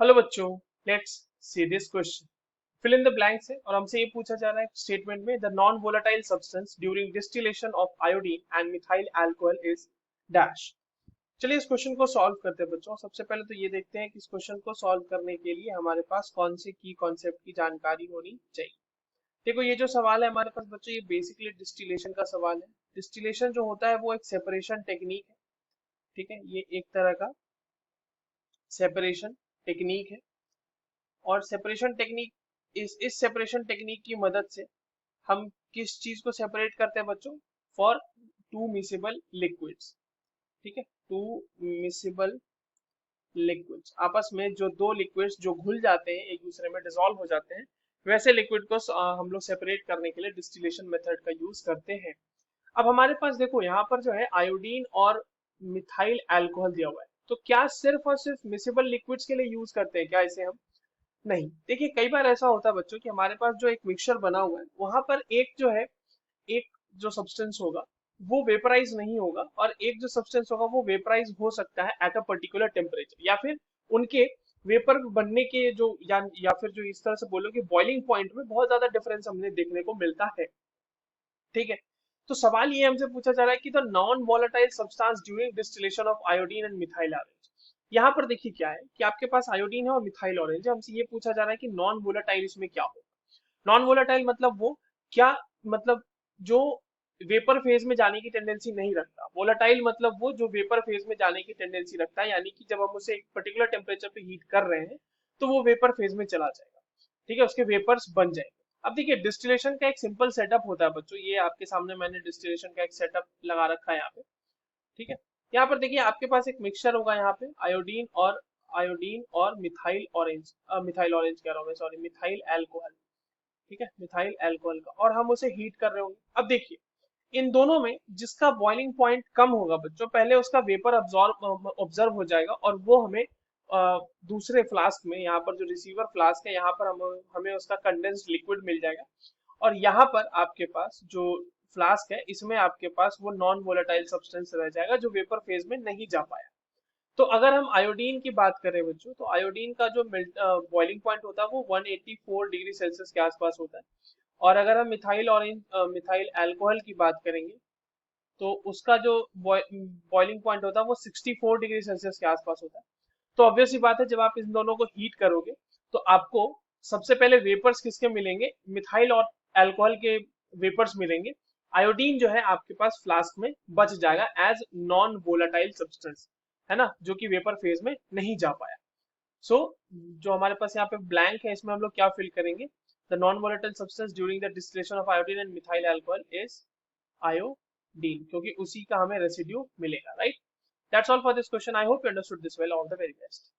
Hello बच्चों, let's see this question. Fill in the blanks है और हमसे ये पूछा जा रहा है स्टेटमेंट में the non volatile substance during distillation of iodine and methyl alcohol is dash. चलिए इस क्वेश्चन को सॉल्व करते हैं बच्चों। सबसे पहले तो ये देखते हैं कि इस क्वेश्चन को सॉल्व करने के लिए हमारे पास कौन से की कॉन्सेप्ट की जानकारी होनी चाहिए। देखो ये जो सवाल है हमारे पास बच्चों, ये बेसिकली डिस्टिलेशन का सवाल है। डिस्टिलेशन जो होता है वो एक सेपरेशन टेक्निक है। ठीक है, ये एक तरह का सेपरेशन टेक्निक है। और सेपरेशन टेक्निक, इस सेपरेशन टेक्निक की मदद से हम किस चीज को सेपरेट करते हैं बच्चों? For two miscible liquids. ठीक है, टू मिसिबल लिक्विड्स, आपस में जो दो लिक्विड्स जो घुल जाते हैं, एक दूसरे में डिसॉल्व हो जाते हैं, वैसे लिक्विड को हम लोग सेपरेट करने के लिए डिस्टिलेशन मेथड का यूज करते हैं। अब हमारे पास देखो यहाँ पर जो है आयोडीन और मिथाइल अल्कोहल दिया हुआ है, तो क्या सिर्फ और सिर्फ मिसिबल लिक्विड्स के लिए यूज करते हैं क्या इसे हम? नहीं। देखिए कई बार ऐसा होता है बच्चों कि हमारे पास जो एक मिक्सचर बना हुआ है वहां पर एक जो है, एक जो सब्सटेंस होगा वो वेपराइज नहीं होगा, और एक जो सब्सटेंस होगा वो वेपराइज हो सकता है एट अ पर्टिकुलर टेम्परेचर, या फिर उनके वेपर बनने के जो या फिर जो इस तरह से बोलो कि बॉइलिंग पॉइंट में बहुत ज्यादा डिफरेंस हमें देखने को मिलता है। ठीक है, तो सवाल ये हमसे पूछा जा रहा है कि the non volatile substance during distillation of iodine and methyl orange. यहाँ पर देखिए क्या है कि आपके पास आयोडीन है और मिथाइल ऑरेंज है। हमसे ये पूछा जा रहा है कि नॉन वोलेटाइल इसमें क्या होगा। नॉन वोलेटाइल मतलब वो क्या, मतलब जो वेपर फेज में जाने की टेंडेंसी नहीं रखता। वोलेटाइल मतलब वो जो वेपर फेज में जाने की टेंडेंसी रखता है, यानी कि जब हम उसे एक पर्टिकुलर टेम्परेचर पे हीट कर रहे हैं तो वो वेपर फेज में चला जाएगा। ठीक है, उसके वेपर्स बन जाएंगे। अब देखिए डिस्टिलेशन का एक सिंपल सेटअप होता है बच्चों, ये आपके सामने मैंने डिस्टिलेशन का एक सेटअप लगा रखा है यहाँ पे। ठीक है, यहाँ पर देखिए आपके पास एक मिक्सचर होगा, यहाँ पे आयोडीन और मिथाइल ऑरेंज कह रहा हूँ मैं, सॉरी, मिथाइल अल्कोहल। ठीक है, मिथाइल अल्कोहल का, और हम उसे हीट कर रहे होंगे। अब देखिए इन दोनों में जिसका बॉइलिंग पॉइंट कम होगा बच्चों, पहले उसका वेपर ऑब्जर्व हो जाएगा और वो हमें दूसरे फ्लास्क में, यहाँ पर जो रिसीवर फ्लास्क है यहाँ पर हमें उसका कंडेंस्ड लिक्विड मिल जाएगा। और यहाँ पर आपके पास जो फ्लास्क है इसमें आपके पास वो नॉन वोलेटाइल सब्सटेंस रह जाएगा जो वेपर फेज में नहीं जा पाया। तो अगर हम आयोडीन की बात करें बच्चों, तो आयोडीन का जो बॉइलिंग पॉइंट होता है वो 184 डिग्री सेल्सियस के आसपास होता है। और अगर हम मिथाइल अल्कोहल की बात करेंगे तो उसका जो बॉइलिंग पॉइंट होता है वो 64 डिग्री सेल्सियस के आसपास होता है। तो ऑब्वियस सी बात है, जब आप इन दोनों को हीट करोगे तो आपको सबसे पहले वेपर्स किसके मिलेंगे? मिथाइल और अल्कोहल के वेपर्स मिलेंगे। आयोडीन जो है आपके पास फ्लास्क में बच जाएगा एज नॉन वोलेटाइल सब्सटेंस, है ना, जो कि वेपर फेज में नहीं जा पाया। सो जो हमारे पास यहाँ पे ब्लैंक है इसमें हम लोग क्या फिल करेंगे? The non volatile substance during the distillation of iodine and methyl alcohol is iodine, क्योंकि उसी का हमें रेसिड्यू मिलेगा, right? That's all for this question. I hope you understood this well. All the very best.